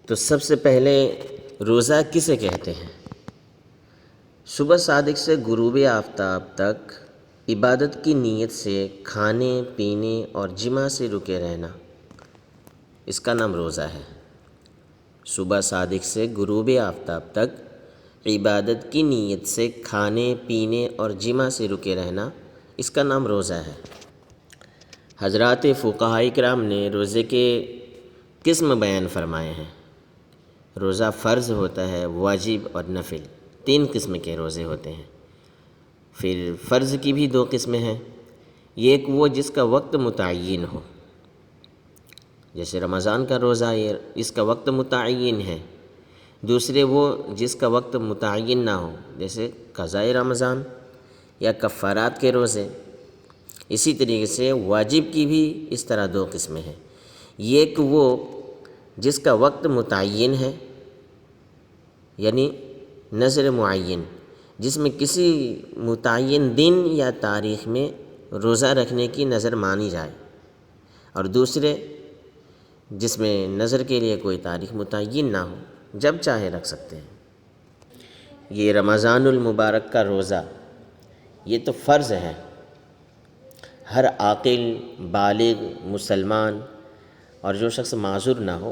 تو سب سے پہلے روزہ کسے کہتے ہیں؟ صبح صادق سے غروب آفتاب تک عبادت کی نیت سے کھانے پینے اور جماع سے رکے رہنا، اس کا نام روزہ ہے۔ صبح صادق سے غروب آفتاب تک عبادت کی نیت سے کھانے پینے اور جماع سے رکے رہنا، اس کا نام روزہ ہے۔ حضرات فقہاء کرام نے روزے کے قسم بیان فرمائے ہیں۔ روزہ فرض ہوتا ہے، واجب اور نفل، 3 قسم کے روزے ہوتے ہیں۔ پھر فرض کی بھی 2 قسمیں ہیں، ایک وہ جس کا وقت متعین ہو، جیسے رمضان کا روزہ اس کا وقت متعین ہے۔ دوسرے وہ جس کا وقت متعین نہ ہو، جیسے قضاء رمضان یا کفارات کے روزے۔ اسی طریقے سے واجب کی بھی اس طرح 2 قسمیں ہیں، ایک وہ جس کا وقت متعین ہے، یعنی نظر معین، جس میں کسی متعین دن یا تاریخ میں روزہ رکھنے کی نظر مانی جائے، اور دوسرے جس میں نظر کے لیے کوئی تاریخ متعین نہ ہو، جب چاہے رکھ سکتے ہیں۔ یہ رمضان المبارک کا روزہ یہ تو فرض ہے، ہر عاقل بالغ مسلمان اور جو شخص معذور نہ ہو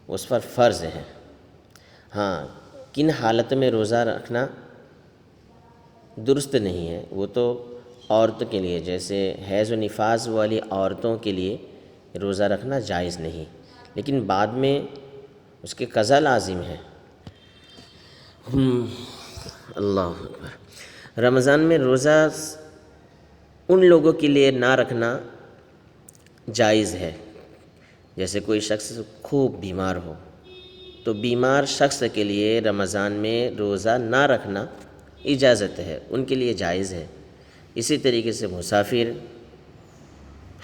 اس پر فرض ہے۔ ہاں، کن حالت میں روزہ رکھنا درست نہیں ہے، وہ تو عورت کے لیے، جیسے حیض و نفاس والی عورتوں کے لیے روزہ رکھنا جائز نہیں، لیکن بعد میں اس کے قضا لازم ہے۔ اللہ اکبر۔ رمضان میں روزہ ان لوگوں کے لیے نہ رکھنا جائز ہے، جیسے کوئی شخص خوب بیمار ہو تو بیمار شخص کے لیے رمضان میں روزہ نہ رکھنا اجازت ہے، ان کے لیے جائز ہے۔ اسی طریقے سے مسافر،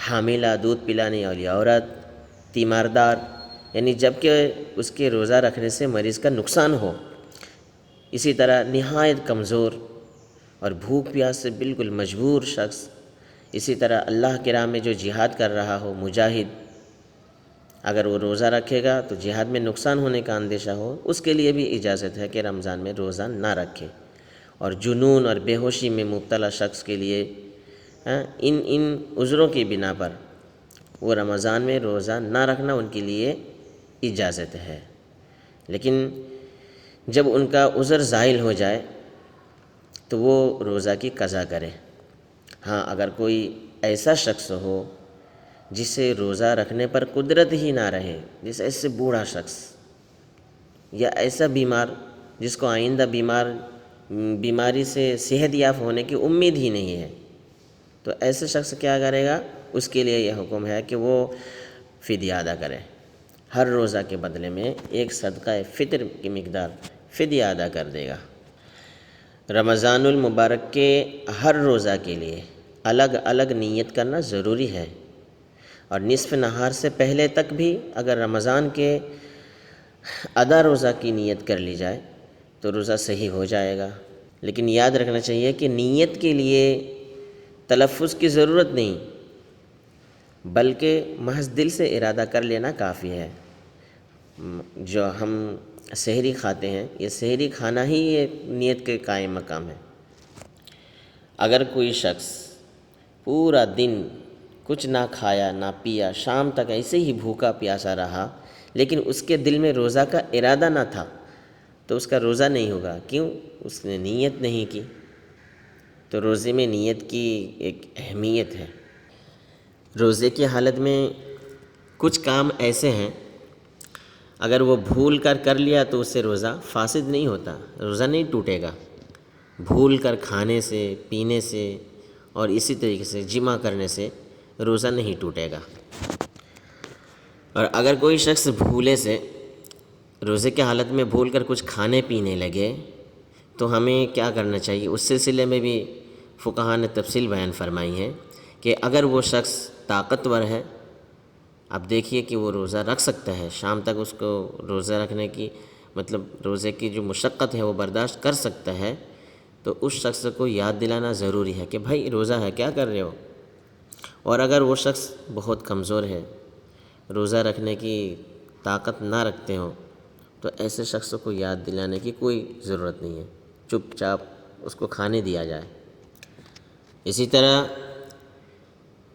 حاملہ، دودھ پلانے والی عورت، تیماردار، یعنی جب کہ اس کے روزہ رکھنے سے مریض کا نقصان ہو۔ اسی طرح نہایت کمزور اور بھوک پیاس سے بالکل مجبور شخص، اسی طرح اللہ کی راہ میں جو جہاد کر رہا ہو مجاہد، اگر وہ روزہ رکھے گا تو جہاد میں نقصان ہونے کا اندیشہ ہو، اس کے لیے بھی اجازت ہے کہ رمضان میں روزہ نہ رکھے۔ اور جنون اور بے ہوشی میں مبتلا شخص کے لیے ان عذروں کی بنا پر وہ رمضان میں روزہ نہ رکھنا ان کے لیے اجازت ہے، لیکن جب ان کا عذر زائل ہو جائے تو وہ روزہ کی قضا کرے۔ ہاں، اگر کوئی ایسا شخص ہو جسے روزہ رکھنے پر قدرت ہی نہ رہے، جیسے ایسے بوڑھا شخص یا ایسا بیمار جس کو آئندہ بیماری سے صحت یاب ہونے کی امید ہی نہیں ہے، تو ایسے شخص کیا کرے گا؟ اس کے لیے یہ حکم ہے کہ وہ فدیہ ادا کرے، ہر روزہ کے بدلے میں ایک صدقہ فطر کی مقدار فدیہ ادا کر دے گا۔ رمضان المبارک کے ہر روزہ کے لیے الگ الگ نیت کرنا ضروری ہے، اور نصف نہار سے پہلے تک بھی اگر رمضان کے ادا روزہ کی نیت کر لی جائے تو روزہ صحیح ہو جائے گا۔ لیکن یاد رکھنا چاہیے کہ نیت کے لیے تلفظ کی ضرورت نہیں، بلکہ محض دل سے ارادہ کر لینا کافی ہے۔ جو ہم سحری کھاتے ہیں، یہ سحری کھانا ہی یہ نیت کے قائم مقام ہے۔ اگر کوئی شخص پورا دن کچھ نہ کھایا نہ پیا، شام تک ایسے ہی بھوکا پیاسا رہا، لیکن اس کے دل میں روزہ کا ارادہ نہ تھا، تو اس کا روزہ نہیں ہوگا۔ کیوں؟ اس نے نیت نہیں کی۔ تو روزے میں نیت کی ایک اہمیت ہے۔ روزے کی حالت میں کچھ کام ایسے ہیں، اگر وہ بھول کر لیا تو اس سے روزہ فاسد نہیں ہوتا، روزہ نہیں ٹوٹے گا۔ بھول کر کھانے سے، پینے سے اور اسی طریقے سے جماع کرنے سے روزہ نہیں ٹوٹے گا۔ اور اگر کوئی شخص بھولے سے روزے کے حالت میں بھول کر کچھ کھانے پینے لگے تو ہمیں کیا کرنا چاہیے؟ اس سلسلے میں بھی فقہاء نے تفصیل بیان فرمائی ہے کہ اگر وہ شخص طاقتور ہے، اب دیکھیے کہ وہ روزہ رکھ سکتا ہے، شام تک اس کو روزہ رکھنے کی مطلب روزے کی جو مشقت ہے وہ برداشت کر سکتا ہے، تو اس شخص کو یاد دلانا ضروری ہے کہ بھائی روزہ ہے، کیا کر رہے ہو؟ اور اگر وہ شخص بہت کمزور ہے، روزہ رکھنے کی طاقت نہ رکھتے ہوں تو ایسے شخص کو یاد دلانے کی کوئی ضرورت نہیں ہے، چپ چاپ اس کو کھانے دیا جائے۔ اسی طرح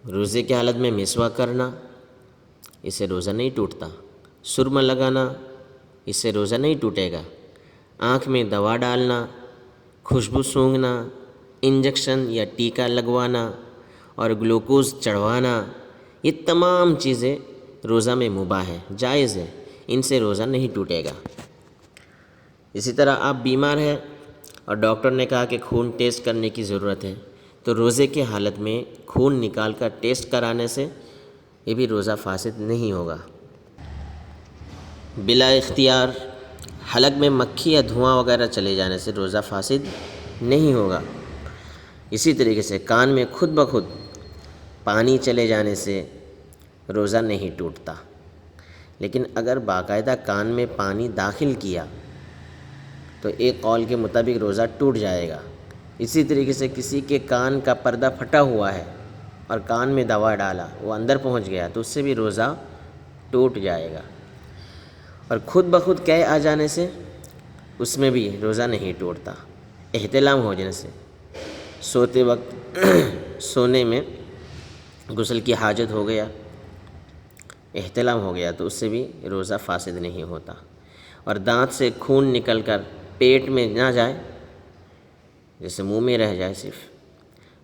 روزے کی حالت میں مسواک کرنا، اس سے روزہ نہیں ٹوٹتا۔ سرما لگانا، اس سے روزہ نہیں ٹوٹے گا۔ آنکھ میں دوا ڈالنا، خوشبو سونگھنا، انجیکشن یا ٹیکا لگوانا اور گلوکوز چڑھوانا، یہ تمام چیزیں روزہ میں مباح ہے، جائز ہے، ان سے روزہ نہیں ٹوٹے گا۔ اسی طرح آپ بیمار ہیں اور ڈاکٹر نے کہا کہ خون ٹیسٹ کرنے کی ضرورت ہے، تو روزے کی حالت میں خون نکال کر ٹیسٹ کرانے سے یہ بھی روزہ فاسد نہیں ہوگا۔ بلا اختیار حلق میں مکھی یا دھواں وغیرہ چلے جانے سے روزہ فاسد نہیں ہوگا۔ اسی طریقے سے کان میں خود بخود پانی چلے جانے سے روزہ نہیں ٹوٹتا، لیکن اگر باقاعدہ کان میں پانی داخل کیا تو ایک قول کے مطابق روزہ ٹوٹ جائے گا۔ اسی طریقے سے کسی کے کان کا پردہ پھٹا ہوا ہے اور کان میں دوا ڈالا، وہ اندر پہنچ گیا تو اس سے بھی روزہ ٹوٹ جائے گا۔ اور خود بخود قے آ جانے سے اس میں بھی روزہ نہیں ٹوٹتا۔ احتلام ہو جانے سے، سوتے وقت سونے میں غسل کی حاجت ہو گیا، احتلام ہو گیا تو اس سے بھی روزہ فاسد نہیں ہوتا۔ اور دانت سے خون نکل کر پیٹ میں نہ جائے، جیسے منہ میں رہ جائے صرف،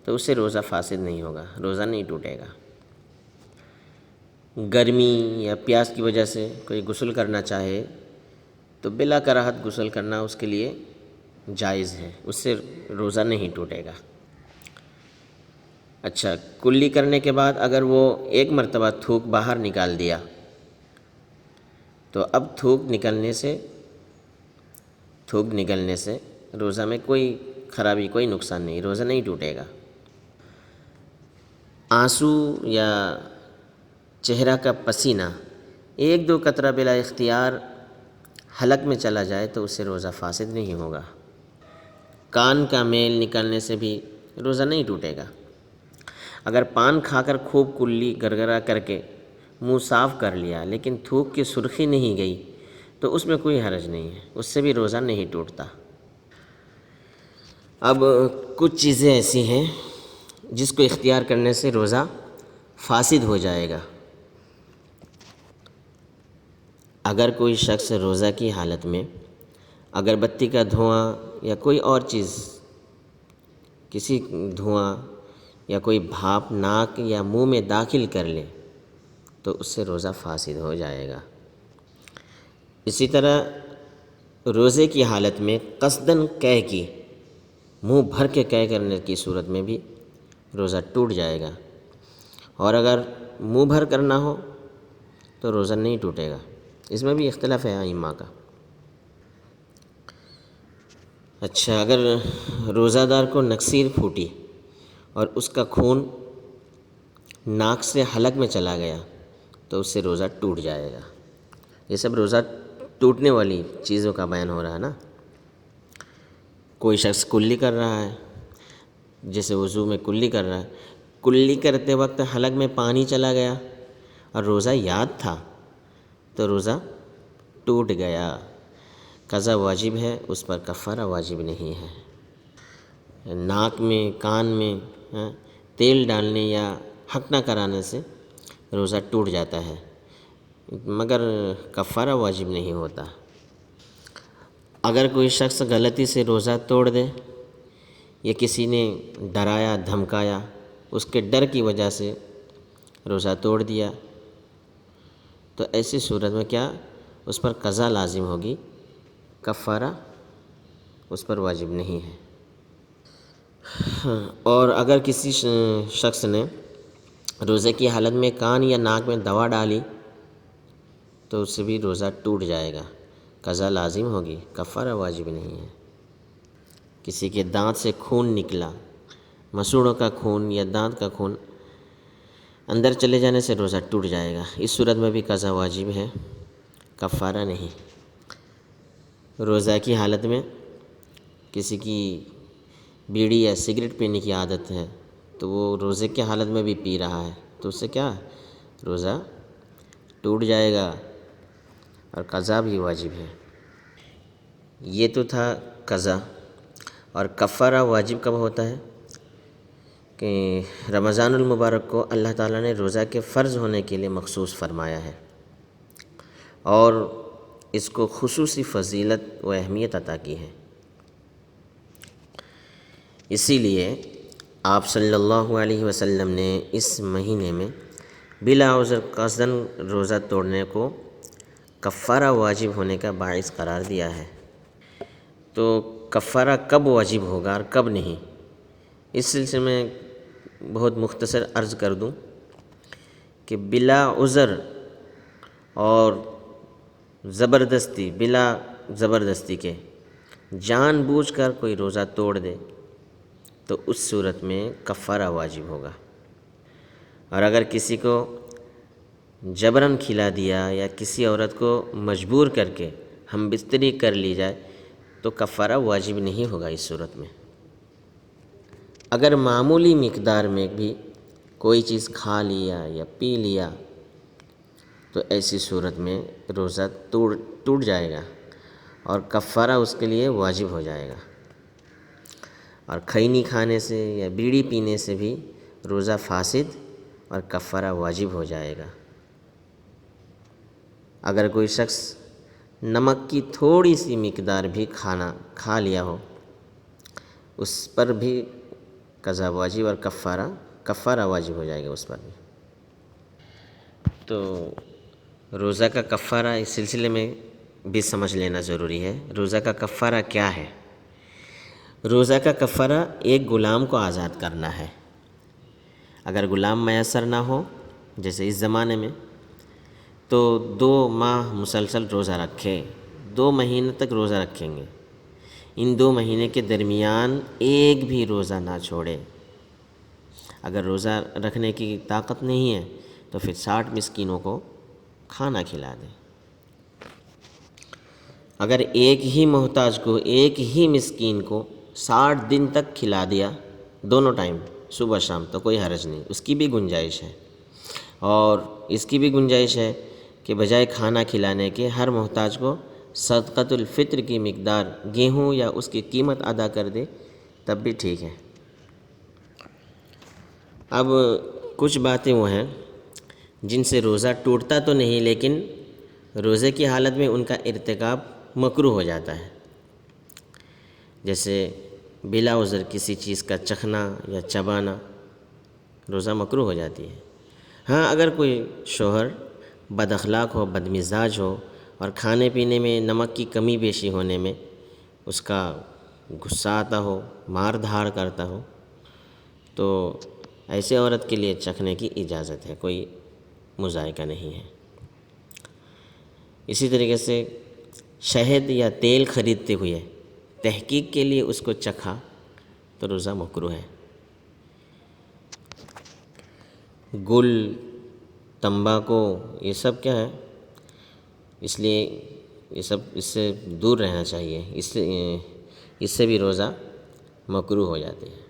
تو اس سے روزہ فاسد نہیں ہوگا، روزہ نہیں ٹوٹے گا۔ گرمی یا پیاس کی وجہ سے کوئی غسل کرنا چاہے تو بلا کراہت غسل کرنا اس کے لیے جائز ہے، اس سے روزہ نہیں ٹوٹے گا۔ اچھا، کلی کرنے کے بعد اگر وہ ایک مرتبہ تھوک باہر نکال دیا تو اب تھوک نکلنے سے روزہ میں کوئی خرابی، کوئی نقصان نہیں، روزہ نہیں ٹوٹے گا۔ آنسو یا چہرہ کا پسینہ ایک دو قطرہ بلا اختیار حلق میں چلا جائے تو اس سے روزہ فاسد نہیں ہوگا۔ کان کا میل نکلنے سے بھی روزہ نہیں ٹوٹے گا۔ اگر پان کھا کر خوب کلی گرگرا کر کے منہ صاف کر لیا لیکن تھوک کی سرخی نہیں گئی تو اس میں کوئی حرج نہیں ہے، اس سے بھی روزہ نہیں ٹوٹتا۔ اب کچھ چیزیں ایسی ہیں جس کو اختیار کرنے سے روزہ فاسد ہو جائے گا۔ اگر کوئی شخص روزہ کی حالت میں اگربتی کا دھواں یا کوئی اور چیز، کسی دھواں یا کوئی بھاپ ناک یا منہ میں داخل کر لے تو اس سے روزہ فاسد ہو جائے گا۔ اسی طرح روزے کی حالت میں قصداً قے کی، منہ بھر کے قے کرنے کی صورت میں بھی روزہ ٹوٹ جائے گا، اور اگر منہ بھر کرنا ہو تو روزہ نہیں ٹوٹے گا۔ اس میں بھی اختلاف ہے ائمہ کا۔ اچھا، اگر روزہ دار کو نکسیر پھوٹی اور اس کا خون ناک سے حلق میں چلا گیا تو اس سے روزہ ٹوٹ جائے گا۔ یہ سب روزہ ٹوٹنے والی چیزوں کا بیان ہو رہا ہے نا۔ کوئی شخص کلی کر رہا ہے، جیسے وضو میں کلی کر رہا ہے، کلی کرتے وقت حلق میں پانی چلا گیا اور روزہ یاد تھا تو روزہ ٹوٹ گیا۔ قضا واجب ہے، اس پر کفارہ واجب نہیں ہے۔ ناک میں، کان میں تیل ڈالنے یا حق نہ کرانے سے روزہ ٹوٹ جاتا ہے، مگر کفارہ واجب نہیں ہوتا۔ اگر کوئی شخص غلطی سے روزہ توڑ دے یا کسی نے ڈرایا دھمکایا، اس کے ڈر کی وجہ سے روزہ توڑ دیا تو ایسی صورت میں کیا اس پر قضا لازم ہوگی، کفارہ اس پر واجب نہیں ہے۔ اور اگر کسی شخص نے روزے کی حالت میں کان یا ناک میں دوا ڈالی تو اس سے بھی روزہ ٹوٹ جائے گا، قضا لازم ہوگی، کفارہ واجب نہیں ہے۔ کسی کے دانت سے خون نکلا، مسوڑوں کا خون یا دانت کا خون اندر چلے جانے سے روزہ ٹوٹ جائے گا، اس صورت میں بھی قضا واجب ہے، کفارہ نہیں۔ روزہ کی حالت میں کسی کی بیڑی یا سگریٹ پینے کی عادت ہے تو وہ روزے کی حالت میں بھی پی رہا ہے تو اس سے کیا روزہ ٹوٹ جائے گا۔ اور قضا بھی واجب ہے۔ یہ تو تھا قضا، اور کفارہ واجب کب ہوتا ہے کہ رمضان المبارک کو اللہ تعالیٰ نے روزہ کے فرض ہونے کے لیے مخصوص فرمایا ہے اور اس کو خصوصی فضیلت و اہمیت عطا کی ہے۔ اسی لیے آپ صلی اللہ علیہ وسلم نے اس مہینے میں بلا عذر قصداً روزہ توڑنے کو کفارہ واجب ہونے کا باعث قرار دیا ہے۔ تو کفارہ کب واجب ہوگا اور کب نہیں، اس سلسلے میں بہت مختصر عرض کر دوں کہ بلا عذر اور بلا زبردستی کے جان بوجھ کر کوئی روزہ توڑ دے تو اس صورت میں کفارہ واجب ہوگا، اور اگر کسی کو جبراً کھلا دیا یا کسی عورت کو مجبور کر کے ہم بستری کر لی جائے تو کفارہ واجب نہیں ہوگا اس صورت میں۔ اگر معمولی مقدار میں بھی کوئی چیز کھا لیا یا پی لیا تو ایسی صورت میں روزہ ٹوٹ جائے گا اور کفارہ اس کے لیے واجب ہو جائے گا، اور کھینی کھانے سے یا بیڑی پینے سے بھی روزہ فاسد اور کفارہ واجب ہو جائے گا۔ اگر کوئی شخص نمک کی تھوڑی سی مقدار بھی کھانا کھا لیا ہو اس پر بھی قضا واجب اور کفارہ واجب ہو جائے گا اس پر بھی۔ تو روزہ کا کفارہ اس سلسلے میں بھی سمجھ لینا ضروری ہے۔ روزہ کا کفارہ کیا ہے؟ روزہ کا کفارہ ایک غلام کو آزاد کرنا ہے۔ اگر غلام میسر نہ ہو جیسے اس زمانے میں تو 2 ماہ مسلسل روزہ رکھے، 2 مہینے تک روزہ رکھیں گے، ان 2 مہینے کے درمیان ایک بھی روزہ نہ چھوڑے۔ اگر روزہ رکھنے کی طاقت نہیں ہے تو پھر 60 مسکینوں کو کھانا کھلا دیں۔ اگر ایک ہی محتاج کو، ایک ہی مسکین کو 60 دن تک کھلا دیا دونوں ٹائم صبح شام تو کوئی حرج نہیں، اس کی بھی گنجائش ہے، اور اس کی بھی گنجائش ہے کہ بجائے کھانا کھلانے کے ہر محتاج کو صدقۃ الفطر کی مقدار گیہوں یا اس کی قیمت ادا کر دے تب بھی ٹھیک ہے۔ اب کچھ باتیں وہ ہیں جن سے روزہ ٹوٹتا تو نہیں لیکن روزے کی حالت میں ان کا ارتکاب مکروہ ہو جاتا ہے، جیسے بلا عذر کسی چیز کا چکھنا یا چبانا روزہ مکروہ ہو جاتی ہے۔ ہاں اگر کوئی شوہر بد اخلاق ہو، بد مزاج ہو اور کھانے پینے میں نمک کی کمی بیشی ہونے میں اس کا غصہ آتا ہو، مار دھاڑ کرتا ہو تو ایسے عورت کے لیے چکھنے کی اجازت ہے، کوئی مذائقہ نہیں ہے۔ اسی طریقے سے شہد یا تیل خریدتے ہوئے تحقیق کے لیے اس کو چکھا تو روزہ مکروہ ہے۔ گل، تمباکو یہ سب کیا ہے، اس لیے اس سے دور رہنا چاہیے، اس سے بھی روزہ مکروہ ہو جاتے ہیں۔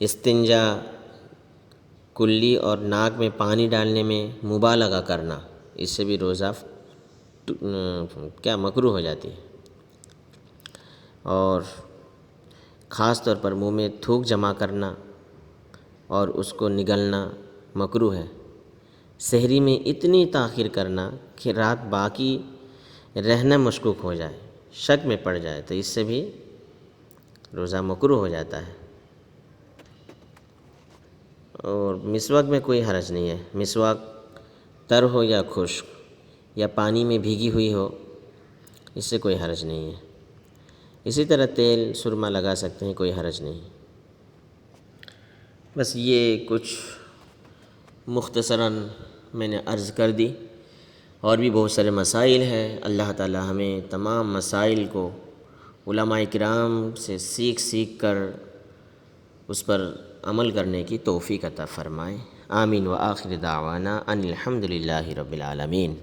استنجا، کلی اور ناک میں پانی ڈالنے میں مبالغہ کرنا، اس سے بھی روزہ مکروہ ہو جاتی ہے۔ اور خاص طور پر منہ میں تھوک جمع کرنا اور اس کو نگلنا مکروہ ہے۔ سحری میں اتنی تاخیر کرنا کہ رات باقی رہنا مشکوک ہو جائے، شک میں پڑ جائے تو اس سے بھی روزہ مکروہ ہو جاتا ہے۔ اور مسواک میں کوئی حرج نہیں ہے، مسواک تر ہو یا خشک یا پانی میں بھیگی ہوئی ہو اس سے کوئی حرج نہیں ہے۔ اسی طرح تیل سرما لگا سکتے ہیں، کوئی حرج نہیں۔ بس یہ کچھ مختصراً میں نے عرض کر دی، اور بھی بہت سارے مسائل ہیں۔ اللہ تعالی ہمیں تمام مسائل کو علماء کرام سے سیکھ کر اس پر عمل کرنے کی توفیق عطا فرمائے۔ آمین۔ وآخر دعوانا ان الحمد للہ رب العالمین۔